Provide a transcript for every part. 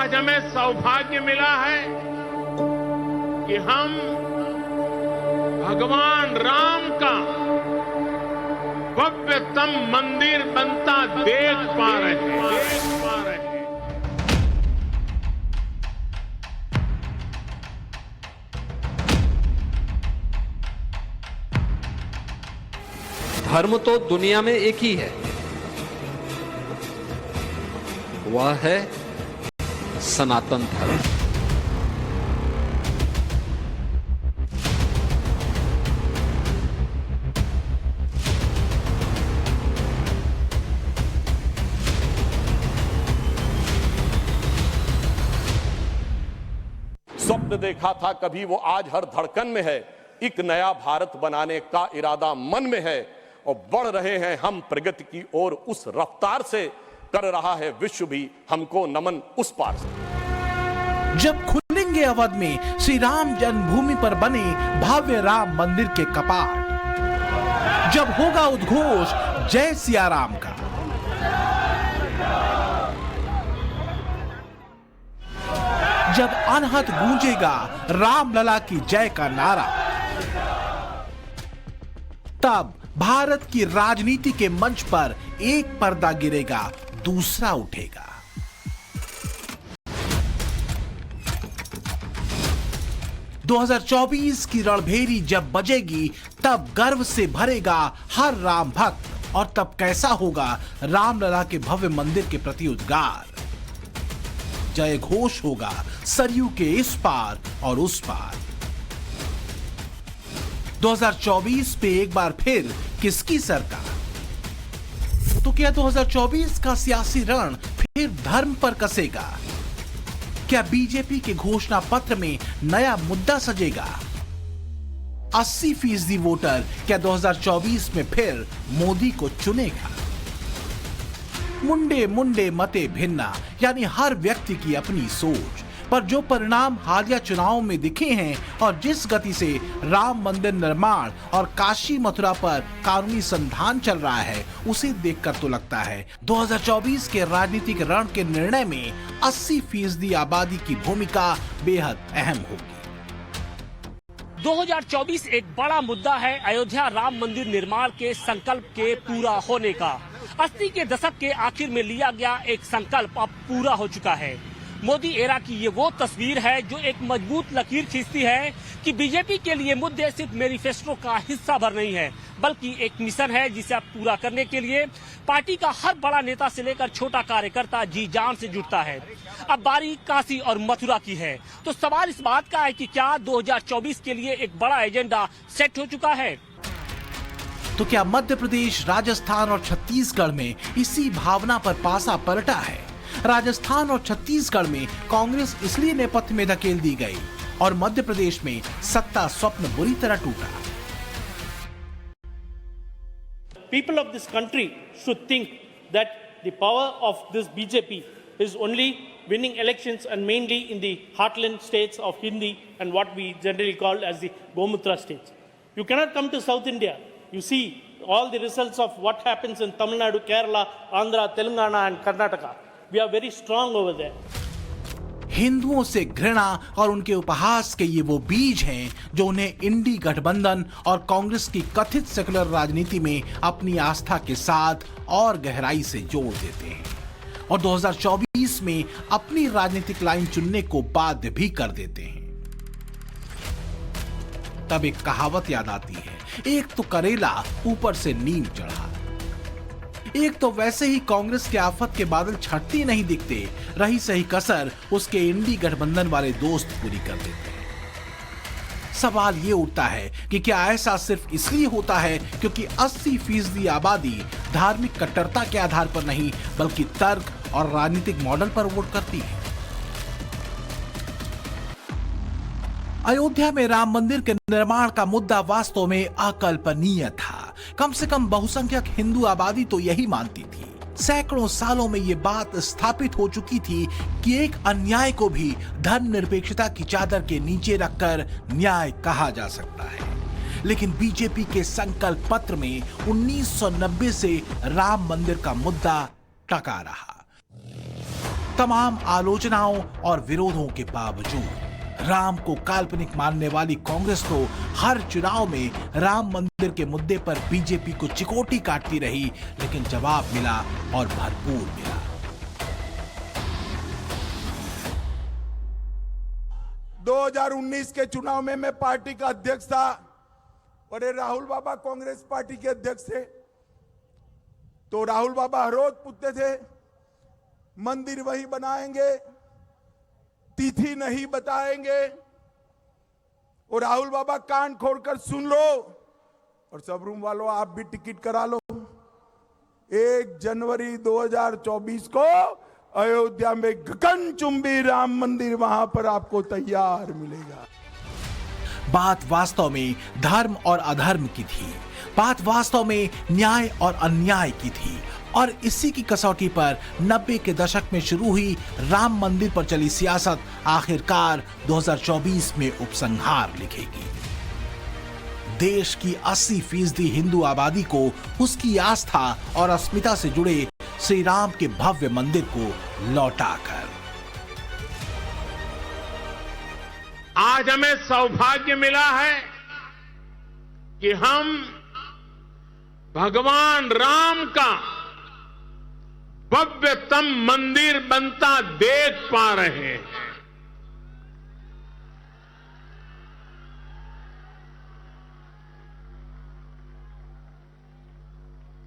आज हमें सौभाग्य मिला है कि हम भगवान राम का भव्यतम मंदिर बनता देख पा रहे हैं। धर्म तो दुनिया में एक ही है, वह है सनातन धर्म। स्वप्न देखा था कभी वो आज हर धड़कन में है, एक नया भारत बनाने का इरादा मन में है और बढ़ रहे हैं हम प्रगति की ओर उस रफ्तार से, कर रहा है विश्व भी हमको नमन उस पार से। जब खुलेंगे अवध में श्री राम जन्मभूमि पर बने भव्य राम मंदिर के कपाट, जब होगा उद्घोष जय सिया राम का, जब अनहद गूंजेगा रामलला की जय का नारा, तब भारत की राजनीति के मंच पर एक पर्दा गिरेगा, दूसरा उठेगा। दो 2024 की रणभेरी जब बजेगी, तब गर्व से भरेगा हर राम भक्त, और तब कैसा होगा रामलला के भव्य मंदिर के प्रति उद्गार। जय घोष होगा सरयू के इस पार और उस पार। 2024 पे एक बार फिर किसकी सरकार? तो क्या 2024 का सियासी रण फिर धर्म पर कसेगा? क्या बीजेपी के घोषणा पत्र में नया मुद्दा सजेगा? 80% वोटर क्या 2024 में फिर मोदी को चुनेगा? मुंडे मुंडे मते भिन्ना, यानी हर व्यक्ति की अपनी सोच, पर जो परिणाम हालिया चुनाव में दिखे हैं और जिस गति से राम मंदिर निर्माण और काशी मथुरा पर कानूनी संधान चल रहा है, उसे देखकर तो लगता है 2024 के राजनीतिक रण के निर्णय में 80% आबादी की भूमिका बेहद अहम होगी। 2024 एक बड़ा मुद्दा है अयोध्या राम मंदिर निर्माण के संकल्प के पूरा होने का। 80 के दशक के आखिर में लिया गया एक संकल्प अब पूरा हो चुका है। मोदी एरा की ये वो तस्वीर है जो एक मजबूत लकीर खींचती है कि बीजेपी के लिए मुद्दे सिर्फ मैनिफेस्टो का हिस्सा भर नहीं है, बल्कि एक मिशन है जिसे अब पूरा करने के लिए पार्टी का हर बड़ा नेता से लेकर छोटा कार्यकर्ता जी जान से जुटता है। अब बारी काशी और मथुरा की है, तो सवाल इस बात का है कि क्या 2024 के लिए एक बड़ा एजेंडा सेट हो चुका है? तो क्या मध्य प्रदेश, राजस्थान और छत्तीसगढ़ में इसी भावना पर पासा पलटा है? राजस्थान और छत्तीसगढ़ में कांग्रेस इसलिए नेपथ्य में धकेल दी गई और मध्य प्रदेश में सत्ता स्वप्न बुरी तरह टूटा। People of this country should think that the power of this BJP is only winning elections and mainly in the heartland states of Hindi and what we generally call as the Gomutra states. You cannot come to South India. You see all the results of what happens in Tamil Nadu, Kerala, Andhra, Telangana and Karnataka. We are very strong over there. हिंदुओं से घृणा और उनके उपहास के ये वो बीज हैं जो उन्हें इंडी गठबंधन और कांग्रेस की कथित सेकुलर राजनीति में अपनी आस्था के साथ और गहराई से जोड़ देते हैं और 2024 में अपनी राजनीतिक लाइन चुनने को बाध्य भी कर देते हैं। तब एक कहावत याद आती है, एक तो करेला ऊपर से नीम चढ़ा। एक तो वैसे ही कांग्रेस के आफत के बादल छटते नहीं दिखते, रही सही कसर उसके इंडी गठबंधन वाले दोस्त पूरी कर देते हैं। सवाल ये उठता है कि क्या ऐसा सिर्फ इसलिए होता है क्योंकि 80% आबादी धार्मिक कट्टरता के आधार पर नहीं बल्कि तर्क और राजनीतिक मॉडल पर वोट करती है? अयोध्या में राम मंदिर के निर्माण का मुद्दा वास्तव में अकल्पनीय था। कम से कम बहुसंख्यक हिंदू आबादी तो यही मानती थी। सैकड़ों सालों में ये बात स्थापित हो चुकी थी कि एक अन्याय को भी धर्मनिरपेक्षता की चादर के नीचे रखकर न्याय कहा जा सकता है। लेकिन बीजेपी के संकल्प पत्र में 1990 से राम मंदिर का मुद्दा टका रहा। तमाम आलोचनाओं और विरोधों के बावजूद राम को काल्पनिक मानने वाली कांग्रेस तो हर चुनाव में राम मंदिर के मुद्दे पर बीजेपी को चिकोटी काटती रही, लेकिन जवाब मिला और भरपूर मिला। (2019) के चुनाव में मैं पार्टी का अध्यक्ष था और राहुल बाबा कांग्रेस पार्टी के अध्यक्ष थे। तो राहुल बाबा हर रोज पूछते थे मंदिर वही बनाएंगे, तिथि नहीं बताएंगे, और राहुल बाबा कान खोलकर सुन लो और सब रूम वालों आप भी टिकट करा लो। 1 जनवरी 2024 को अयोध्या में गगनचुंबी राम मंदिर वहां पर आपको तैयार मिलेगा। बात वास्तव में धर्म और अधर्म की थी, बात वास्तव में न्याय और अन्याय की थी, और इसी की कसौटी पर 90 के दशक में शुरू हुई राम मंदिर पर चली सियासत आखिरकार 2024 में उपसंहार लिखेगी। देश की 80% हिंदू आबादी को उसकी आस्था और अस्मिता से जुड़े श्री राम के भव्य मंदिर को लौटाकर आज हमें सौभाग्य मिला है कि हम भगवान राम का भव्यतम मंदिर बनता देख पा रहे हैं।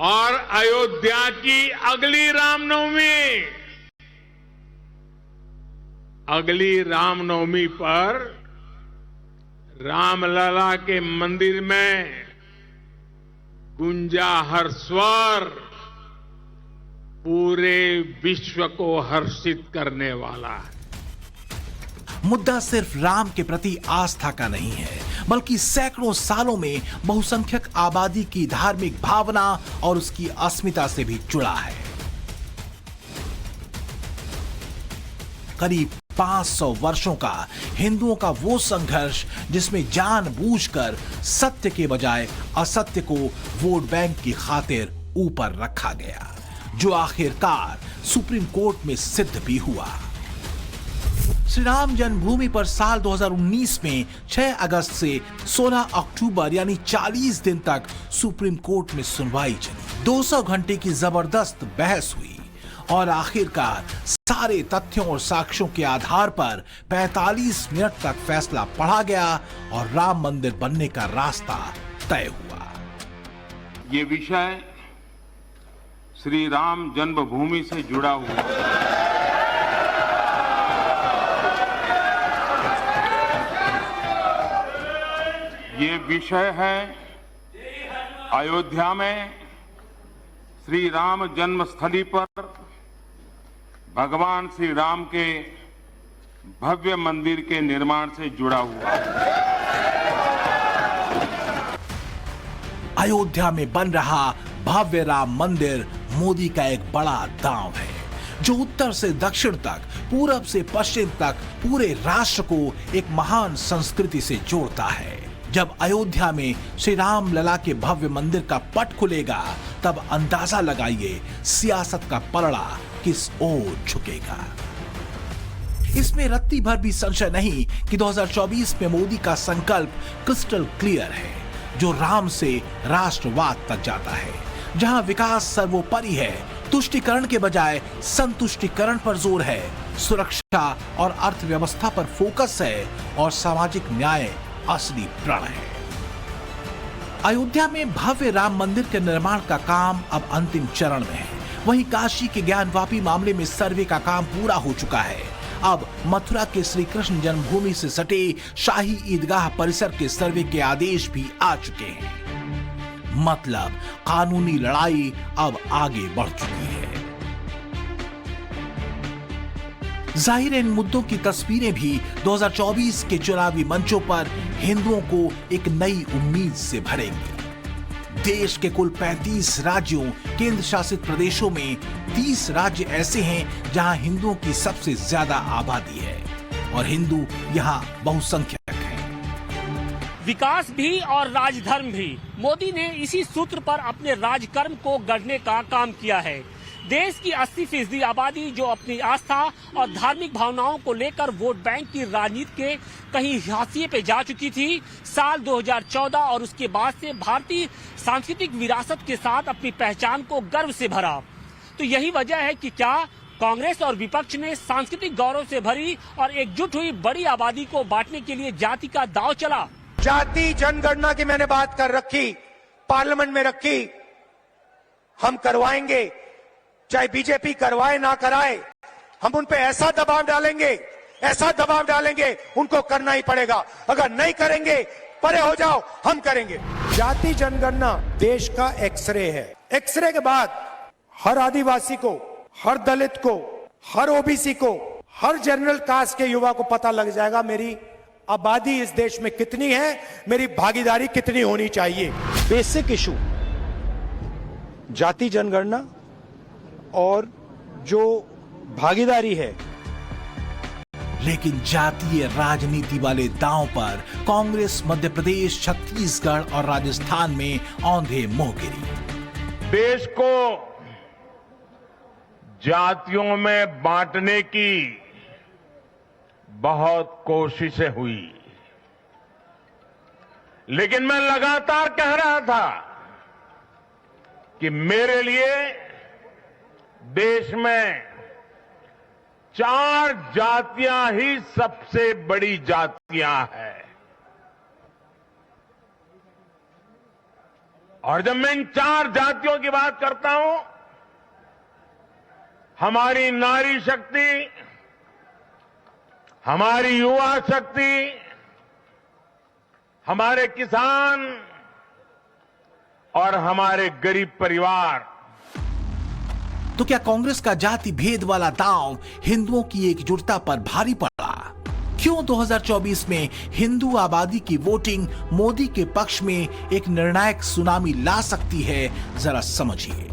और अयोध्या की अगली रामनवमी पर रामलला के मंदिर में गुंजा हर स्वर पूरे विश्व को हर्षित करने वाला है। मुद्दा सिर्फ राम के प्रति आस्था का नहीं है, बल्कि सैकड़ों सालों में बहुसंख्यक आबादी की धार्मिक भावना और उसकी अस्मिता से भी जुड़ा है। करीब 500 वर्षों का हिंदुओं का वो संघर्ष जिसमें जानबूझकर सत्य के बजाय असत्य को वोट बैंक की खातिर ऊपर रखा गया, जो आखिरकार सुप्रीम कोर्ट में सिद्ध भी हुआ। श्री राम जन्मभूमि पर साल 2019 में 6 अगस्त से 16 अक्टूबर यानी 40 दिन तक सुप्रीम कोर्ट में सुनवाई चली। 200 घंटे की जबरदस्त बहस हुई और आखिरकार सारे तथ्यों और साक्ष्यों के आधार पर 45 मिनट तक फैसला पढ़ा गया और राम मंदिर बनने का रास्ता तय हुआ। ये विषय श्री राम जन्मभूमि से जुड़ा हुआ है। ये विषय है अयोध्या में श्री राम जन्मस्थली पर भगवान श्री राम के भव्य मंदिर के निर्माण से जुड़ा हुआ है। अयोध्या में बन रहा भव्य राम मंदिर मोदी का एक बड़ा दांव है, जो उत्तर से दक्षिण तक, पूरब से पश्चिम तक पूरे राष्ट्र को एक महान संस्कृति से जोड़ता है। जब अयोध्या में श्री राम लला के भव्य मंदिर का पट खुलेगा, तब अंदाजा लगाइए सियासत का पलड़ा किस ओर झुकेगा। इसमें रत्ती भर भी संशय नहीं कि 2024 में मोदी का संकल्प क्रिस्टल क्लियर है, जो राम से राष्ट्रवाद तक जाता है, जहां विकास सर्वोपरि है, तुष्टिकरण के बजाय संतुष्टिकरण पर जोर है, सुरक्षा और अर्थव्यवस्था पर फोकस है और सामाजिक न्याय असली प्रण है। अयोध्या में भव्य राम मंदिर के निर्माण का काम अब अंतिम चरण में है। वहीं काशी के ज्ञानवापी मामले में सर्वे का काम पूरा हो चुका है। अब मथुरा के श्री कृष्ण जन्मभूमि से सटे शाही ईदगाह परिसर के सर्वे के आदेश भी आ चुके हैं। मतलब कानूनी लड़ाई अब आगे बढ़ चुकी है। जाहिर इन मुद्दों की तस्वीरें भी 2024 के चुनावी मंचों पर हिंदुओं को एक नई उम्मीद से भरेंगी। देश के कुल 35 राज्यों, केंद्र शासित प्रदेशों में 30 राज्य ऐसे हैं जहां हिंदुओं की सबसे ज्यादा आबादी है और हिंदू यहां बहुसंख्यक हैं। विकास भी और राजधर्म भी, मोदी ने इसी सूत्र पर अपने राजकर्म को गढ़ने का काम किया है। देश की 80% आबादी जो अपनी आस्था और धार्मिक भावनाओं को लेकर वोट बैंक की राजनीति के कहीं हाशिए पे जा चुकी थी, साल 2014 और उसके बाद से भारतीय सांस्कृतिक विरासत के साथ अपनी पहचान को गर्व से भरा। तो यही वजह है कि क्या कांग्रेस और विपक्ष ने सांस्कृतिक गौरव से भरी और एकजुट हुई बड़ी आबादी को बांटने के लिए जाति का दांव चला। जाति जनगणना की मैंने बात कर रखी, पार्लियामेंट में रखी, हम करवाएंगे, चाहे बीजेपी करवाए ना कराए, हम उन पे ऐसा दबाव डालेंगे, उनको करना ही पड़ेगा। अगर नहीं करेंगे, परे हो जाओ, हम करेंगे। जाति जनगणना देश का एक्सरे है। एक्सरे के बाद हर आदिवासी को, हर दलित को, हर ओबीसी को, हर जनरल कास्ट के युवा को पता लग जाएगा मेरी आबादी इस देश में कितनी है, मेरी भागीदारी कितनी होनी चाहिए। बेसिक इशू जाति जनगणना और जो भागीदारी है। लेकिन जातीय राजनीति वाले दांव पर कांग्रेस मध्य प्रदेश, छत्तीसगढ़ और राजस्थान में औंधे मुंह गिरी। देश को जातियों में बांटने की बहुत कोशिशें हुई, लेकिन मैं लगातार कह रहा था कि मेरे लिए देश में 4 जातियां ही सबसे बड़ी जातियां हैं। और जब मैं इन 4 जातियों की बात करता हूं, हमारी नारी शक्ति, हमारी युवा शक्ति, हमारे किसान और हमारे गरीब परिवार। तो क्या कांग्रेस का जाति भेद वाला दांव हिंदुओं की एकजुटता पर भारी पड़ा? क्यों 2024 में हिंदू आबादी की वोटिंग मोदी के पक्ष में एक निर्णायक सुनामी ला सकती है, जरा समझिए।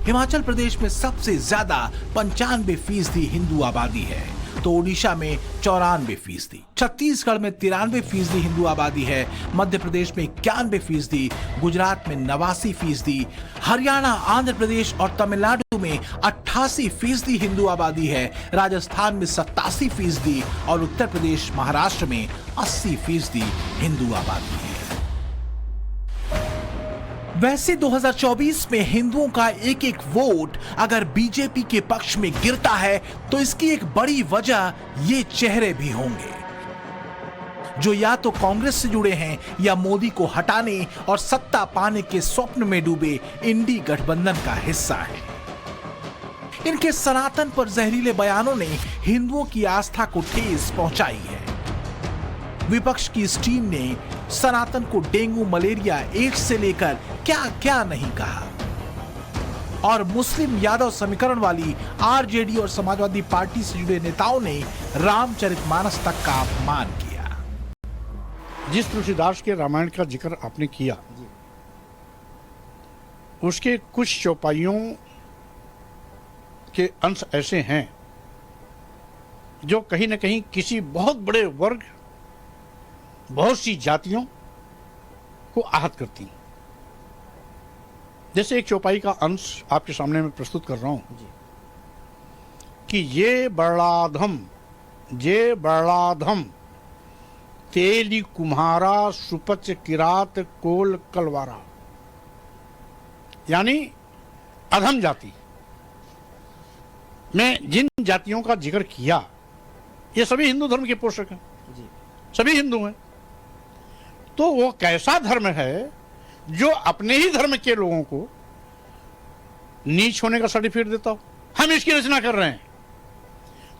हिमाचल प्रदेश में सबसे ज्यादा 95% हिंदू आबादी है, तो ओडिशा में 94%, छत्तीसगढ़ में 93% हिंदू आबादी है, मध्य प्रदेश में 91%, गुजरात में 89%, हरियाणा, आंध्र प्रदेश और तमिलनाडु में 88% हिंदू आबादी है, राजस्थान में 87% और उत्तर प्रदेश, महाराष्ट्र में 80% हिंदू आबादी है। वैसे 2024 में हिंदुओं का एक एक वोट अगर बीजेपी के पक्ष में गिरता है तो इसकी एक बड़ी वजह ये चेहरे भी होंगे जो या तो कांग्रेस से जुड़े हैं या मोदी को हटाने और सत्ता पाने के स्वप्न में डूबे इंडी गठबंधन का हिस्सा है। इनके सनातन पर जहरीले बयानों ने हिंदुओं की आस्था को ठेस पहुंचाई है। विपक्ष की इस टीम ने सनातन को डेंगू, मलेरिया, एड्स से लेकर क्या क्या नहीं कहा, और मुस्लिम यादव समीकरण वाली आरजेडी और समाजवादी पार्टी से जुड़े नेताओं ने रामचरितमानस तक का अपमान किया। जिस तुलसीदास के रामायण का जिक्र आपने किया, उसके कुछ चौपाइयों के अंश ऐसे हैं जो कहीं न कहीं किसी बहुत बड़े वर्ग, बहुत सी जातियों को आहत करती हैं। जैसे एक चौपाई का अंश आपके सामने मैं प्रस्तुत कर रहा हूं कि ये बड़ाधम तेली कुम्हारा सुपच किरात कोल कलवारा, यानी अधम जाति में जिन जातियों का जिक्र किया, ये सभी हिंदू धर्म के पोषक हैं, सभी हिंदू हैं। तो वो कैसा धर्म है जो अपने ही धर्म के लोगों को नीच होने का सर्टिफिकेट देता हो? हम इसकी रचना कर रहे हैं।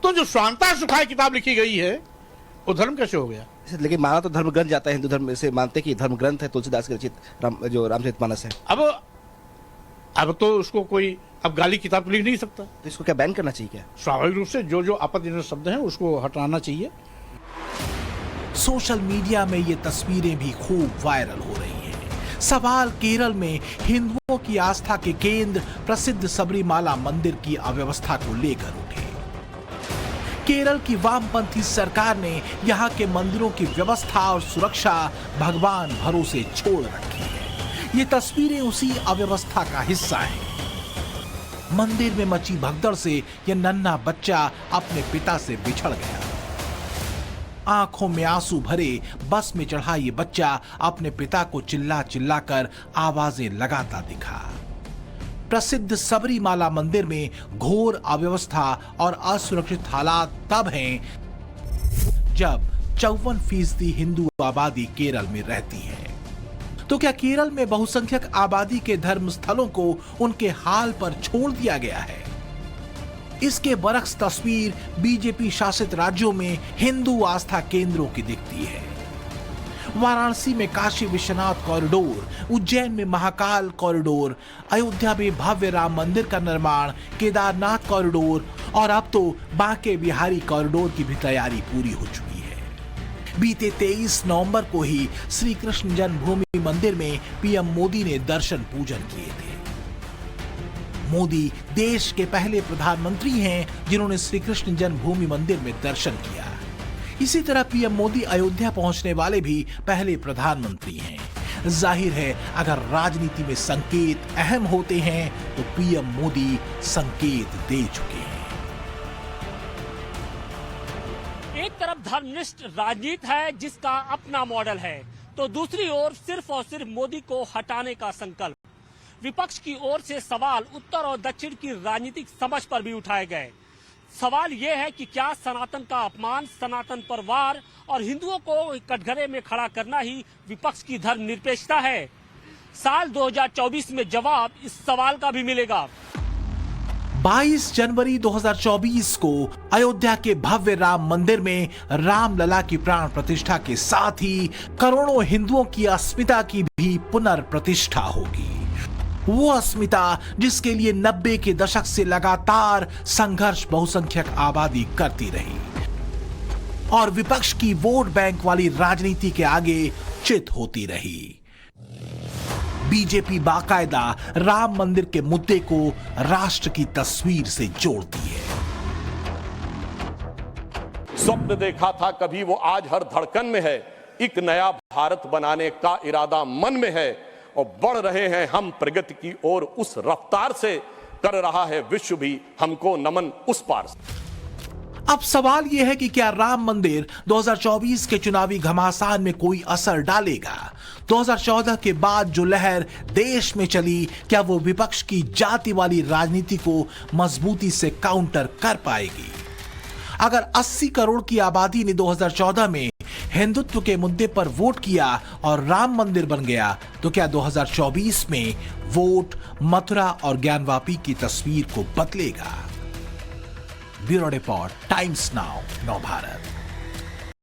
तो जो स्वांता सुखाय किताब लिखी गई है वो धर्म कैसे हो गया? लेकिन माना तो धर्म ग्रंथ जाता है, हिंदू धर्म से मानते कि धर्म ग्रंथ है तुलसीदास के रचित जो रामचरितमानस है। अब तो उसको कोई अब गाली किताब तो लिख नहीं सकता, तो इसको क्या बैन करना चाहिए? क्या स्वाभाविक रूप से जो आपत्तिजनक शब्द हैं उसको हटाना चाहिए। सोशल मीडिया में ये तस्वीरें भी खूब वायरल हो रही हैं। सवाल केरल में हिंदुओं की आस्था के केंद्र प्रसिद्ध सबरीमाला मंदिर की अव्यवस्था को लेकर उठे। केरल की वामपंथी सरकार ने यहां के मंदिरों की व्यवस्था और सुरक्षा भगवान भरोसे छोड़ रखी है। ये तस्वीरें उसी अव्यवस्था का हिस्सा हैं। मंदिर में मची भगदड़ से यह नन्हा बच्चा अपने पिता से बिछड़ गया। आंखों में आंसू भरे बस में चढ़ा ये बच्चा अपने पिता को चिल्ला चिल्लाकर आवाजें लगाता दिखा। प्रसिद्ध सबरीमाला मंदिर में घोर अव्यवस्था और असुरक्षित हालात तब हैं जब 54% हिंदू आबादी केरल में रहती है। तो क्या केरल में बहुसंख्यक आबादी के धर्म स्थलों को उनके हाल पर छोड़ दिया गया है? इसके बरक्स तस्वीर बीजेपी शासित राज्यों में हिंदू आस्था केंद्रों की दिखती है। वाराणसी में काशी विश्वनाथ कॉरिडोर, उज्जैन में महाकाल कॉरिडोर, अयोध्या में भव्य राम मंदिर का निर्माण, केदारनाथ कॉरिडोर और अब तो बांके बिहारी कॉरिडोर की भी तैयारी पूरी हो चुकी है। बीते 23 नवंबर को ही श्री कृष्ण जन्मभूमि मंदिर में पीएम मोदी ने दर्शन पूजन किए थे। मोदी देश के पहले प्रधानमंत्री हैं जिन्होंने श्री कृष्ण जन्मभूमि मंदिर में दर्शन किया। इसी तरह पीएम मोदी अयोध्या पहुंचने वाले भी पहले प्रधानमंत्री हैं। जाहिर है अगर राजनीति में संकेत अहम होते हैं तो पीएम मोदी संकेत दे चुके हैं। एक तरफ धर्मनिष्ठ राजनीति है जिसका अपना मॉडल है, तो दूसरी ओर सिर्फ और सिर्फ मोदी को हटाने का संकल्प। विपक्ष की ओर से सवाल उत्तर और दक्षिण की राजनीतिक समझ पर भी उठाए गए। सवाल यह है कि क्या सनातन का अपमान, सनातन पर वार और हिंदुओं को कटघरे में खड़ा करना ही विपक्ष की धर्मनिरपेक्षता है? साल 2024 में जवाब इस सवाल का भी मिलेगा। 22 जनवरी 2024 को अयोध्या के भव्य राम मंदिर में रामलला की प्राण प्रतिष्ठा के साथ ही करोड़ों हिंदुओं की अस्मिता की भी पुनर्प्रतिष्ठा होगी। वो अस्मिता जिसके लिए 90 के दशक से लगातार संघर्ष बहुसंख्यक आबादी करती रही और विपक्ष की वोट बैंक वाली राजनीति के आगे चित होती रही। बीजेपी बाकायदा राम मंदिर के मुद्दे को राष्ट्र की तस्वीर से जोड़ती है। स्वप्न देखा था कभी वो आज हर धड़कन में है। एक नया भारत बनाने का इरादा मन में है और बढ़ रहे हैं हम प्रगति की ओर उस रफ्तार से, कर रहा है विश्व भी हमको नमन उस पार से। अब सवाल यह है कि क्या राम मंदिर 2024 के चुनावी घमासान में कोई असर डालेगा? 2014 के बाद जो लहर देश में चली, क्या वो विपक्ष की जाति वाली राजनीति को मजबूती से काउंटर कर पाएगी? अगर 80 करोड़ की आबादी ने 2014 में हिंदुत्व के मुद्दे पर वोट किया और राम मंदिर बन गया, तो क्या 2024 में वोट मथुरा और ज्ञानवापी की तस्वीर को बदलेगा? ब्यूरो रिपोर्ट, टाइम्स नाउ, नव भारत।